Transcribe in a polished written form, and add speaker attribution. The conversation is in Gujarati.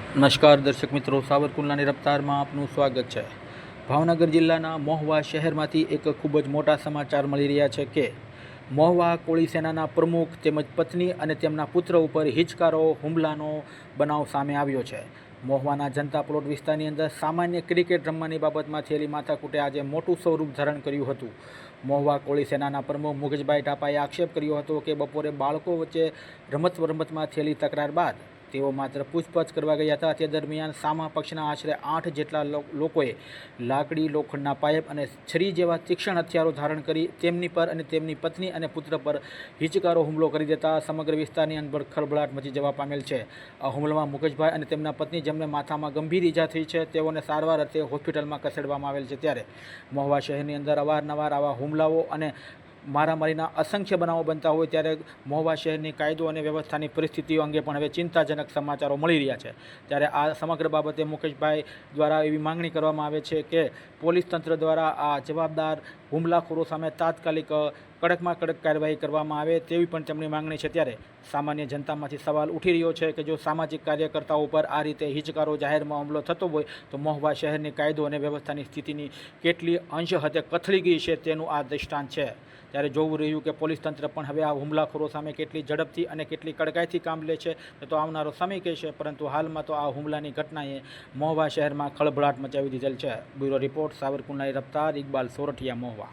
Speaker 1: નમસ્કાર દર્શક મિત્રો, સાવરકુંડલાની રફતારમાં આપનું સ્વાગત છે। ભાવનગર જિલ્લાના મહુવા શહેરમાંથી એક ખૂબ જ મોટા સમાચાર મળી રહ્યા છે કે મહુવા કોળી સેનાના પ્રમુખ તેમજ પત્ની અને તેમના પુત્ર ઉપર હિચકારો હુમલાનો બનાવ સામે આવ્યો છે। મહુવાના જનતા પ્લોટ વિસ્તારની અંદર સામાન્ય ક્રિકેટ રમવાની બાબતમાં થયેલી માથાકૂટે આજે મોટું સ્વરૂપ ધારણ કર્યું હતું। મહુવા કોળી સેનાના પ્રમુખ મુકેશભાઈ ટાપાએ આક્ષેપ કર્યો હતો કે બપોરે બાળકો વચ્ચે રમતમાં થયેલી તકરાર બાદ તેઓ માત્ર પૂછપરછ કરવા ગયા હતા। તે દરમિયાન સામા પક્ષના આશરે 8 જેટલા લોકોએ લાકડી, લોખંડના પાઇપ અને છરી જેવા તીક્ષ્ણ હથિયારો ધારણ કરી તેમની પર અને તેમની પત્ની અને પુત્ર પર હિચકારો હુમલો કરી દેતા સમગ્ર વિસ્તારની અંદર ખળભળાટ મચી જવા પામેલ છે। આ હુમલામાં મુકેશભાઈ અને તેમના પત્ની, જેમને માથામાં ગંભીર ઈજા થઈ છે, તેઓને સારવાર અર્થે હોસ્પિટલમાં ખસેડવામાં આવેલ છે। ત્યારે મહુવા શહેરની અંદર અવારનવાર આવા હુમલાઓ અને મારામારીના અસંખ્ય બનાવો બનતા હોય ત્યારે મહુવા શહેરની કાયદો અને વ્યવસ્થાની પરિસ્થિતિઓ અંગે પણ હવે ચિંતાજનક સમાચારો મળી રહ્યા છે। ત્યારે આ સમગ્ર બાબતે મુકેશભાઈ દ્વારા એવી માંગણી કરવામાં આવે છે કે પોલીસ તંત્ર દ્વારા આ જવાબદાર હુમલાખોરો સામે તાત્કાલિક કડકમાં કડક કાર્યવાહી કરવામાં આવે તેવી પણ તેમની માંગણી છે। ત્યારે સામાન્ય જનતામાંથી સવાલ ઉઠી રહ્યો છે કે જો સામાજિક કાર્યકર્તાઓ પર આ રીતે હિચકારો જાહેરમાં હુમલો થતો હોય તો મહુવા શહેરની કાયદો અને વ્યવસ્થાની સ્થિતિની કેટલી અંશ હદે કથળી ગઈ છે તેનું આ દૃષ્ટાંત છે। ત્યારે જોવું રહ્યું કે પોલીસ તંત્ર પણ હવે આ હુમલાખોરો સામે કેટલી ઝડપથી અને કેટલી કડકાઈથી કામ લે છે તો આવનારો સમય કહેશે, પરંતુ હાલમાં તો આ હુમલાની ઘટનાએ મહુવા શહેરમાં ખળભળાટ મચાવી દીધેલ છે। Bureau report, સાવરકુંડલાની રફતાર, Iqbal Sorathiya, Mahuva.